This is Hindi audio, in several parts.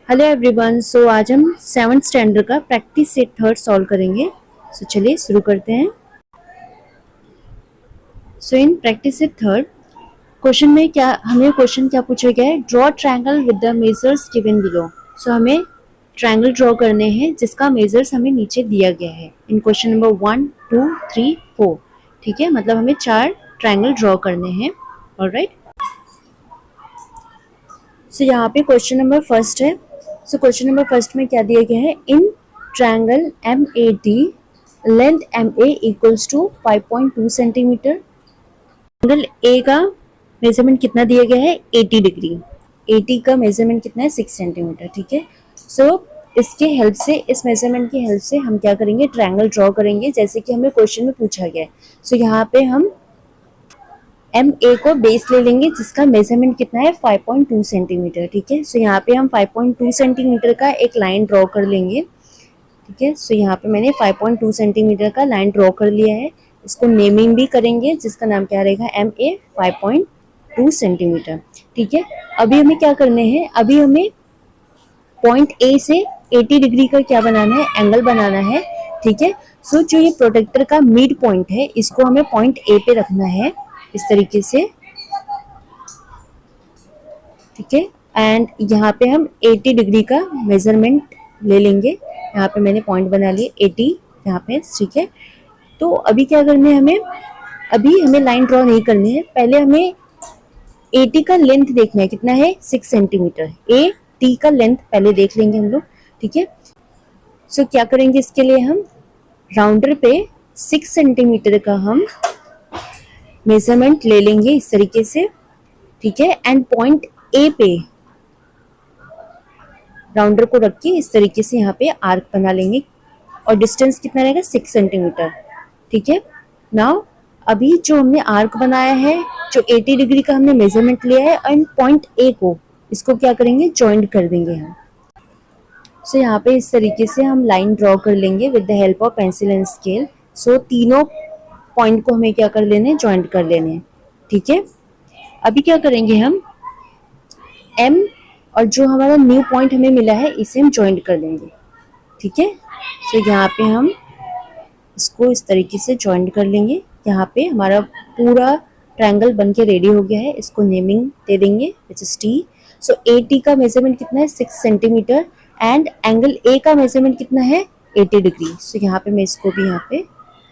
Hello everyone. सो आज हम 7th स्टैंडर्ड का प्रैक्टिस सेट थर्ड सॉल्व करेंगे। सो चलिए शुरू करते हैं। So in practice set third question में क्या पूछा गया है, draw triangle with the measures given below. So हमें ट्रायंगल ड्रॉ करने हैं जिसका मेजर्स हमें नीचे दिया गया है इन क्वेश्चन नंबर 1, 2, 3, 4। ठीक है, मतलब हमें 4 ट्रायंगल ड्रॉ करने हैं। ऑलराइट। सो यहाँ पे क्वेश्चन नंबर फर्स्ट है। सो क्वेश्चन नंबर फर्स्ट में क्या दिया गया है, in triangle MAD length MA equals to 5.2 centimetre. Triangle A का मेजरमेंट कितना दिया गया है, 80 डिग्री। 80 का मेजरमेंट कितना है, 6 सेंटीमीटर। ठीक है, सो इसके हेल्प से, इस मेजरमेंट की हेल्प से हम क्या करेंगे, ट्रायंगल ड्रॉ करेंगे जैसे कि हमें क्वेश्चन में पूछा गया है। सो यहाँ पे हम MA को बेस ले लेंगे जिसका मेजरमेंट कितना है, 5.2 सेंटीमीटर। ठीक है, सो यहाँ पे हम 5.2 सेंटीमीटर का एक लाइन ड्रॉ कर लेंगे। ठीक है, सो यहाँ पे मैंने 5.2 सेंटीमीटर का लाइन ड्रॉ कर लिया है। इसको नेमिंग भी करेंगे जिसका नाम क्या रहेगा, MA 5.2 सेंटीमीटर। ठीक है, अभी हमें क्या करने हैं, अभी हमें पॉइंट A से 80 डिग्री का क्या बनाना है, एंगल बनाना है। ठीक है, सो जो ये प्रोटेक्टर का मिड पॉइंट है इसको हमें पॉइंट A पे रखना है इस तरीके से। ठीक है, एंड यहाँ पे हम 80 डिग्री का मेजरमेंट ले लेंगे। यहाँ पे मैंने पॉइंट बना लिए 80 यहाँ पे। ठीक है, तो अभी क्या करना है हमें, अभी हमें लाइन ड्रॉ नहीं करनी है, पहले हमें 80 का लेंथ देखना है कितना है, 6 सेंटीमीटर। AT का लेंथ पहले देख लेंगे हम लोग। ठीक है, सो क्या करेंगे, इसके लिए हम राउंडर पे 6 सेंटीमीटर का हम मेजरमेंट ले लेंगे इस तरीके से। ठीक है, एंड पॉइंट A पे राउंडर को रख के इस तरीके से यहाँ पे आर्क बना लेंगे और डिस्टेंस कितना रहेगा, 6 सेंटीमीटर। ठीक है, नाउ अभी जो हमने आर्क बनाया है, जो 80 डिग्री का हमने मेजरमेंट लिया है, एंड पॉइंट A को इसको क्या करेंगे, जॉइंट कर देंगे हम। सो यहाँ पे इस तरीके से हम लाइन ड्रॉ कर लेंगे with the help of pencil and scale. So तीनों पॉइंट को हमें क्या कर लेने, जॉइंट कर लेने। ठीक है, अभी क्या करेंगे हम, M और जो हमारा न्यू पॉइंट हमें मिला है इसे हम जॉइंट कर देंगे। ठीक है, सो यहाँ पे हम इसको इस तरीके से जॉइंट कर लेंगे। यहाँ पे हमारा पूरा ट्रायंगल बन के रेडी हो गया है। इसको नेमिंग दे देंगे which is T। So AT का मेजरमेंट कितना है, 6 सेंटीमीटर, एंड एंगल A का मेजरमेंट कितना है, 80 डिग्री। सो यहाँ पे मैं इसको भी यहाँ पे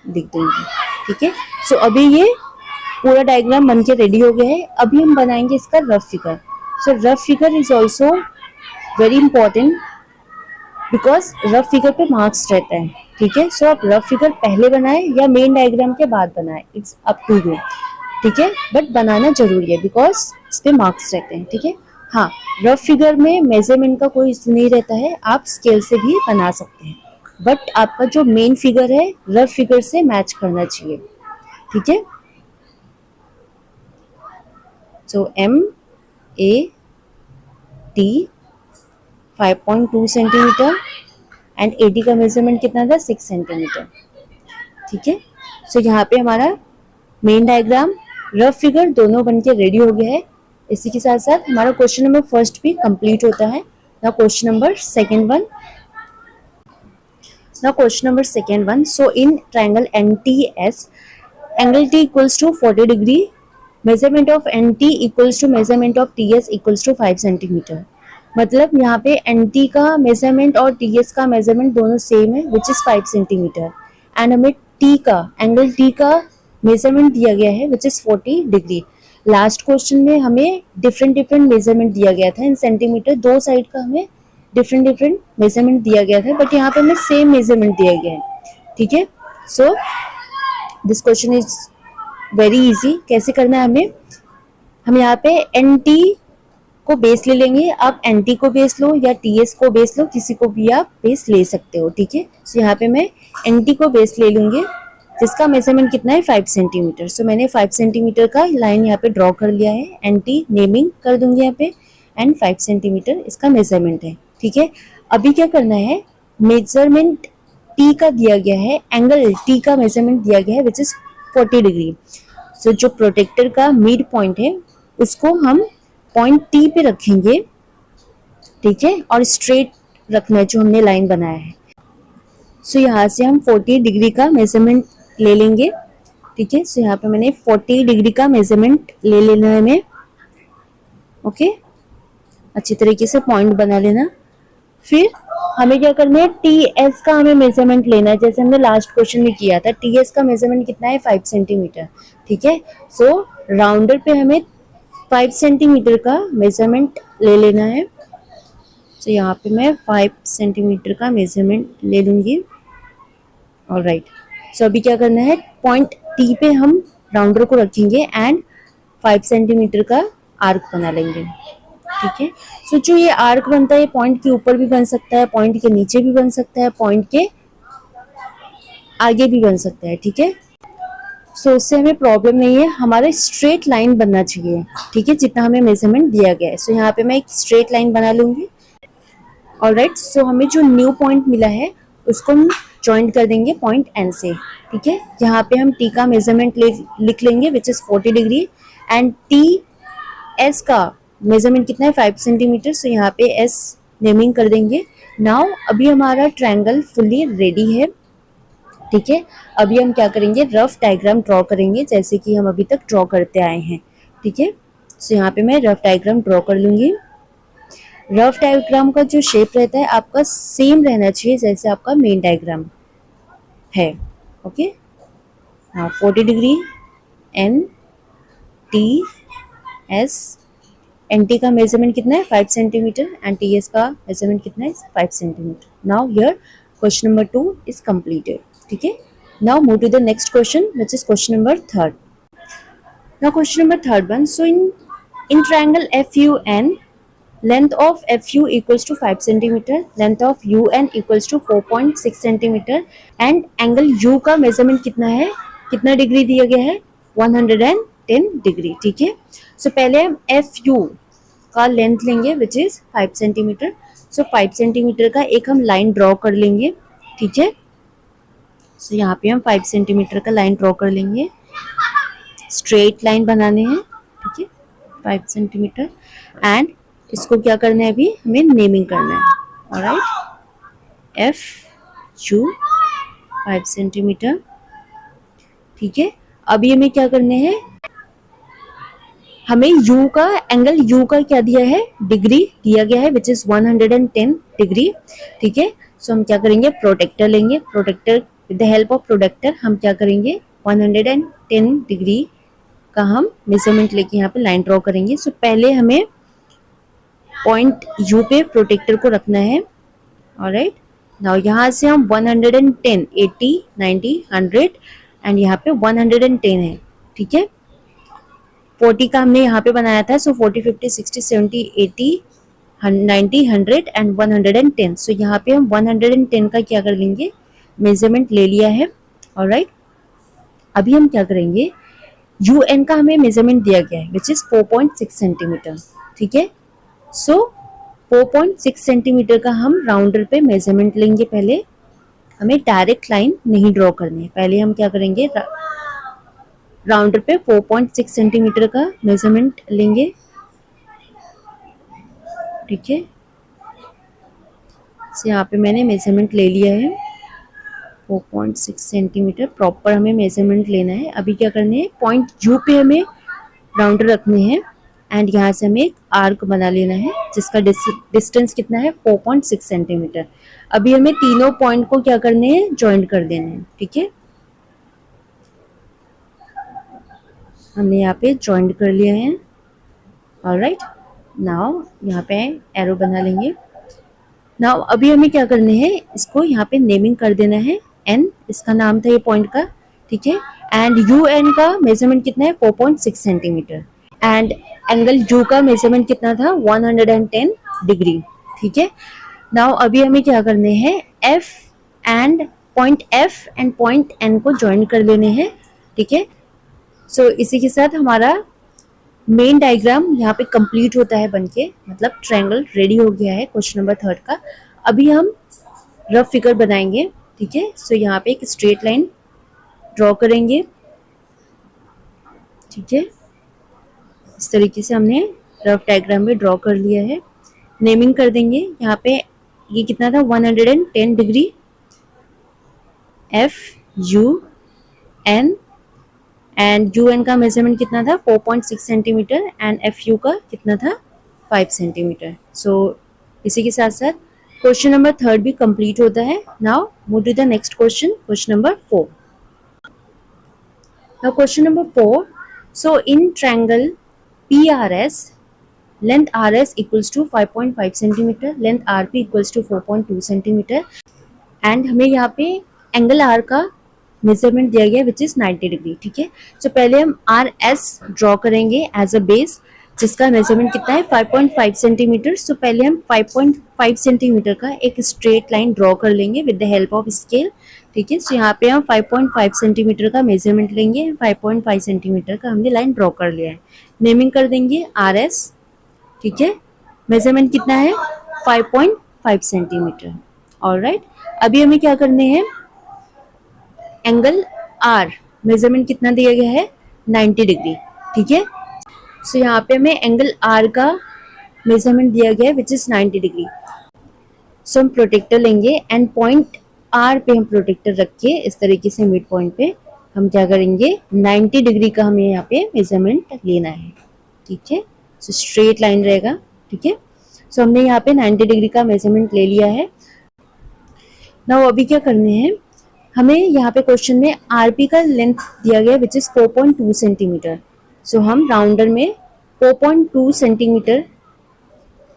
लिख दूंगी। ठीक है, सो अभी ये पूरा डायग्राम बन के रेडी हो गया है। अभी हम बनाएंगे इसका rough figure. So rough figure is also very important because rough figure पे मार्क्स रहता है। ठीक है, सो आप रफ फिगर पहले बनाए या मेन डायग्राम के बाद बनाए, इट्स अप टू यू। ठीक है, बट बनाना जरूरी है बिकॉज इस पे मार्क्स रहते हैं। ठीक है, हाँ, रफ फिगर में मेजरमेंट का कोई इशू नहीं रहता है, आप स्केल से भी बना सकते हैं, बट आपका जो मेन फिगर है रफ फिगर से मैच करना चाहिए। ठीक है, सो MAT 5.2 सेंटीमीटर एंड AT का मेजरमेंट कितना था, 6 सेंटीमीटर। ठीक है, सो यहाँ पे हमारा मेन डायग्राम, रफ फिगर दोनों बन के रेडी हो गया है। इसी के साथ साथ हमारा क्वेश्चन नंबर फर्स्ट भी कंप्लीट होता है। Now question number second one. So in triangle NTS angle T equals to 40 degree, measurement of NT equals to measurement of TS equals to 5 centimetre. मतलब यहाँ पे NT का मेजरमेंट और TS का मेजरमेंट दोनों सेम है विच इज 5 सेंटीमीटर, एंड हमें T का एंगल T का मेजरमेंट दिया गया है which is 40 degree. Last question में हमें डिफरेंट मेजरमेंट दिया गया था इन सेंटीमीटर, दो साइड का हमें डिफरेंट मेजरमेंट दिया गया था, बट यहाँ पे हमें सेम मेजरमेंट दिया गया है। ठीक है, so this question is very easy. कैसे करना है हमें, हम यहाँ पे NT को बेस ले लेंगे। आप NT को बेस लो या TS को बेस लो, किसी को भी आप बेस ले सकते हो। ठीक है, सो यहाँ पे मैं NT को बेस ले लूंगी जिसका मेजरमेंट कितना है, 5 सेंटीमीटर। सो मैंने 5 सेंटीमीटर का लाइन यहाँ पे ड्रॉ कर लिया है, NT नेमिंग कर दूंगी यहाँ पे, एंड 5 सेंटीमीटर इसका मेजरमेंट है। ठीक है, अभी क्या करना है, मेजरमेंट T का दिया गया है, एंगल T का मेजरमेंट दिया गया है विच इज 40 डिग्री। सो जो प्रोटेक्टर का मिड पॉइंट है उसको हम पॉइंट T पे रखेंगे ठीक है, और स्ट्रेट रखना है जो हमने लाइन बनाया है। सो यहाँ से हम 40 डिग्री का मेजरमेंट ले लेंगे। ठीक है, सो यहाँ पे मैंने 40 डिग्री का मेजरमेंट ले लेना है हमें। ओके, अच्छी तरीके से पॉइंट बना लेना। फिर हमें क्या करना है, टी एस का हमें मेजरमेंट लेना है, जैसे हमने लास्ट क्वेश्चन में किया था। टी एस का मेजरमेंट कितना है, 5 सेंटीमीटर। ठीक है, सो राउंडर पे हमें 5 सेंटीमीटर का मेजरमेंट ले लेना है। तो यहाँ पे मैं 5 सेंटीमीटर का मेजरमेंट ले लूंगी। ऑलराइट, सो अभी क्या करना है, पॉइंट टी पे हम राउंडर को रखेंगे एंड 5 सेंटीमीटर का आर्क बना लेंगे। ठीक है, सो जो ये आर्क बनता है, पॉइंट के ऊपर भी बन सकता है, पॉइंट के नीचे भी बन सकता है, पॉइंट के आगे भी बन सकता है। ठीक है, सो उससे हमें प्रॉब्लम नहीं है, हमारा स्ट्रेट लाइन बनना चाहिए। ठीक है, जितना हमें मेजरमेंट दिया गया है। सो यहाँ पे मैं एक स्ट्रेट लाइन बना लूंगी। ऑलराइट, सो हमें जो न्यू पॉइंट मिला है उसको हम ज्वाइन कर देंगे पॉइंट एन से। ठीक है, यहाँ पे हम टी का मेजरमेंट लिख लेंगे which is 40 degree and T S का मेजरमेंट कितना है, 5 सेंटीमीटर। सो यहाँ पे एस नेमिंग कर देंगे। नाउ अभी हमारा ट्रायंगल फुल्ली रेडी है। ठीक है, अभी हम क्या करेंगे, रफ डायग्राम ड्रॉ करेंगे जैसे कि हम अभी तक ड्रॉ करते आए हैं। ठीक है, सो यहाँ पे मैं रफ डायग्राम ड्रॉ कर लूंगी। रफ डायग्राम का जो शेप रहता है आपका सेम रहना चाहिए जैसे आपका मेन डायग्राम है। ओके, हाँ, 40 degree N T S, N T का मेजरमेंट कितना है, 5 सेंटीमीटर एंड टी एस का मेजरमेंट कितना है, 5 centimetre. Now here question number 2 is completed. ठीक है, now move to the next question which is question number 3rd। Now question number 3rd one, so in triangle F U N, length of FU equals to 5 centimeter, length of UN equals to 4.6 centimeter and angle U का मेजरमेंट कितना है, कितना डिग्री दिया गया है, 110 डिग्री। ठीक है, सो पहले हम FU का लेंथ लेंगे which is 5 centimetre. So 5 centimetre का एक हम लाइन ड्रॉ कर लेंगे। ठीक है, सो यहाँ पे हम 5 सेंटीमीटर का लाइन ड्रॉ कर लेंगे, स्ट्रेट लाइन बनाने हैं। ठीक है, 5 सेंटीमीटर एंड इसको क्या करना है, अभी हमें नेमिंग करना है। Alright, F you 5 centimetre. ठीक है, अभी हमें क्या करने हैं, हमें यू का एंगल, यू का क्या दिया है, डिग्री दिया गया है विच इज 110 डिग्री। ठीक है, सो हम क्या करेंगे, प्रोटेक्टर लेंगे। Protractor with the help of protractor हम क्या करेंगे, 110 डिग्री का हम मेजरमेंट लेके यहाँ पे लाइन ड्रॉ करेंगे। सो पहले हमें पॉइंट यू पे प्रोटेक्टर को रखना है। ऑलराइट, नाउ यहाँ से हम 110, 80, 90, 100 एंड यहाँ पे 110 है। ठीक है, 40 का हमने यहाँ पे बनाया था। सो 40, 50, 60, 70, 80, 90, 100 एंड 110। सो यहाँ पे हम 110 का क्या कर लेंगे, मेजरमेंट ले लिया है। ऑलराइट, अभी हम क्या करेंगे, यू एन का हमें मेजरमेंट दिया गया है विच इज 4.6 सेंटीमीटर। ठीक है, सो 4.6 सेंटीमीटर का हम राउंडर पे मेजरमेंट लेंगे। पहले हमें डायरेक्ट लाइन नहीं ड्रॉ करनी है, पहले हम क्या करेंगे, राउंडर पे 4.6 सेंटीमीटर का मेजरमेंट लेंगे। ठीक है, सो यहाँ पे मैंने मेजरमेंट ले लिया है 4.6 सेंटीमीटर, प्रॉपर हमें मेजरमेंट लेना है। अभी क्या करना है, पॉइंट यू पे हमें राउंडर रखने हैं एंड यहाँ से हमें एक आर्क बना लेना है जिसका डिस्टेंस कितना है, 4.6 सेंटीमीटर। अभी हमें तीनों पॉइंट को क्या करने हैं, ज्वाइंट कर देने हैं। ठीक है, हमने यहाँ पे ज्वाइंट कर लिया है। ऑलराइट, नाउ यहाँ पे एरो बना लेंगे। नाउ अभी हमें क्या करने हैं, इसको यहाँ पे नेमिंग कर देना है, एन इसका नाम था ये पॉइंट का। ठीक है, एंड यू एन का मेजरमेंट कितना है, 4.6 सेंटीमीटर एंड एंगल यू का मेजरमेंट कितना था, 110 डिग्री। ठीक है, नाउ अभी हमें क्या करने हैं, एफ एंड पॉइंट एन को ज्वाइन कर लेने हैं। ठीक है, सो इसी के साथ हमारा मेन डायग्राम यहाँ पे कंप्लीट होता है बनके, मतलब ट्रायंगल रेडी हो गया है क्वेश्चन नंबर 3rd का। अभी हम रफ फिगर बनाएंगे। ठीक है, सो यहाँ पे एक स्ट्रेट लाइन ड्रॉ करेंगे। ठीक है, इस तरीके से हमने रफ डायग्राम में ड्रॉ कर लिया है नेमिंग कर देंगे। यहाँ पे ये कितना था 110 डिग्री FUN, एंड UN का मेजरमेंट कितना था 4.6 सेंटीमीटर एंड FU का कितना था 5 सेंटीमीटर। सो इसी के साथ साथ क्वेश्चन नंबर 3 भी कंप्लीट होता है। Now move to the next question, question number 4। Now question number 4, so in triangle PRS length RS equals to 5.5 centimetre, length RP equals to 4.2 centimetre and हमें यहाँ पे एंगल R का मेजरमेंट दिया गया विच इज 90 डिग्री। ठीक है, सो पहले हम RS ड्रॉ करेंगे एज अ बेस, जिसका मेजरमेंट कितना है 5.5 सेंटीमीटर। सो पहले हम 5.5 सेंटीमीटर का एक स्ट्रेट लाइन ड्रॉ कर लेंगे with the help of scale. ठीक है, सो यहाँ पे हम 5.5 सेंटीमीटर का मेजरमेंट लेंगे। 5.5 सेंटीमीटर का हमने लाइन ड्रॉ कर लिया है। नेमिंग कर देंगे RS। ठीक है, मेजरमेंट कितना है 5.5 सेंटीमीटर। ऑलराइट, अभी हमें क्या करने हैं, एंगल R मेजरमेंट कितना दिया गया है 90 डिग्री। ठीक है, सो यहाँ पे हमें एंगल R का मेजरमेंट दिया गया है विच इज 90 डिग्री। सो हम प्रोटेक्टर लेंगे एंड पॉइंट R पे हम प्रोटेक्टर रख के इस तरीके से मिड पॉइंट पे हम क्या करेंगे 90 डिग्री का हमें यहाँ पे मेजरमेंट लेना है। ठीक है, सो स्ट्रेट लाइन रहेगा। ठीक है, सो हमने यहाँ पे 90 डिग्री का मेजरमेंट ले लिया है। नाउ अभी क्या करने हैं, हमें यहाँ पे क्वेश्चन में RP का लेंथ दिया गया विच इज 4.2 सेंटीमीटर। सो हम राउंडर में 4.2 सेंटीमीटर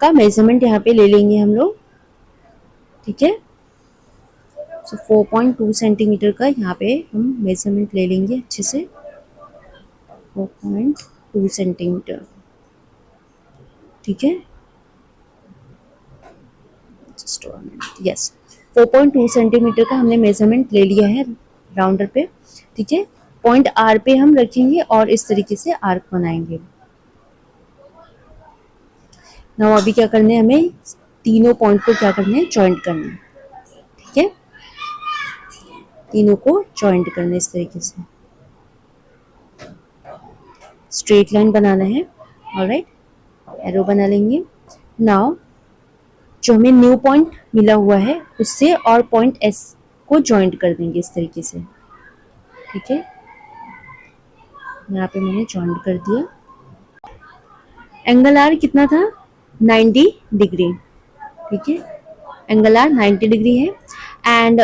का मेजरमेंट यहाँ पे ले लेंगे हम लोग। ठीक है, सो 4.2 सेंटीमीटर का यहाँ पे हम मेजरमेंट ले लेंगे अच्छे से, 4.2 सेंटीमीटर। ठीक है, यस 4.2 सेंटीमीटर का हमने मेजरमेंट ले लिया है राउंडर पे। ठीक है, पॉइंट R पे हम रखेंगे और इस तरीके से आर्क बनाएंगे। नाउ अभी क्या करने हैं, हमें तीनों पॉइंट को क्या करना है जॉइंट करना है। ठीक है, तीनों को जॉइंट करना है इस तरीके से, स्ट्रेट लाइन बनाना है। ऑलराइट, एरो बना लेंगे। नाउ जो हमें न्यू पॉइंट मिला हुआ है उससे और पॉइंट S को जॉइंट कर देंगे इस तरीके से। ठीक है, यहाँ पे मैंने जॉइंट कर दिया। एंगल R कितना था 90 डिग्री। ठीक है, एंगल R 90 डिग्री है एंड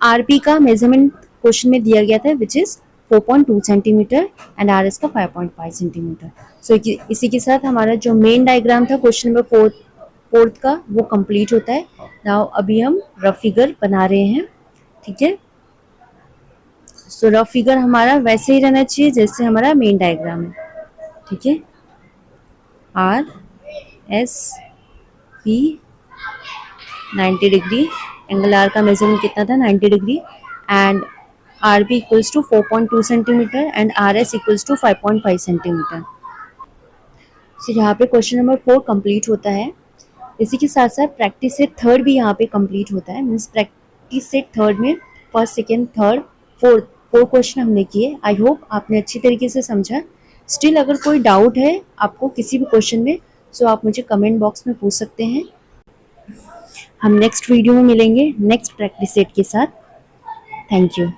RP का मेजरमेंट क्वेश्चन में दिया गया था which is 4.2 centimetre and RS का 5.5 सेंटीमीटर। सो इसी के साथ हमारा जो मेन डायग्राम था क्वेश्चन नंबर 4 का वो कंप्लीट होता है। नाउ अभी हम रफ फिगर बना रहे हैं। ठीक है, सो रफ फिगर हमारा वैसे ही रहना चाहिए जैसे हमारा मेन डायग्राम है। ठीक है, RS P 90 degree, angle R का मेजरमेंट कितना था 90 degree and RP equals to 4.2 centimetre and RS equals to 5.5 centimetre. So यहाँ पे क्वेश्चन नंबर 4 कंप्लीट होता है। इसी के साथ साथ प्रैक्टिस सेट 3 भी यहाँ पे कंप्लीट होता है। मीन्स प्रैक्टिस सेट 3 में first, second, third, fourth 4 question हमने किए। आई होप आपने अच्छी तरीके से समझा। स्टिल अगर कोई डाउट है आपको किसी भी क्वेश्चन में, सो आप मुझे कमेंट बॉक्स में पूछ सकते हैं। हम नेक्स्ट वीडियो में मिलेंगे नेक्स्ट प्रैक्टिस सेट के साथ। Thank you.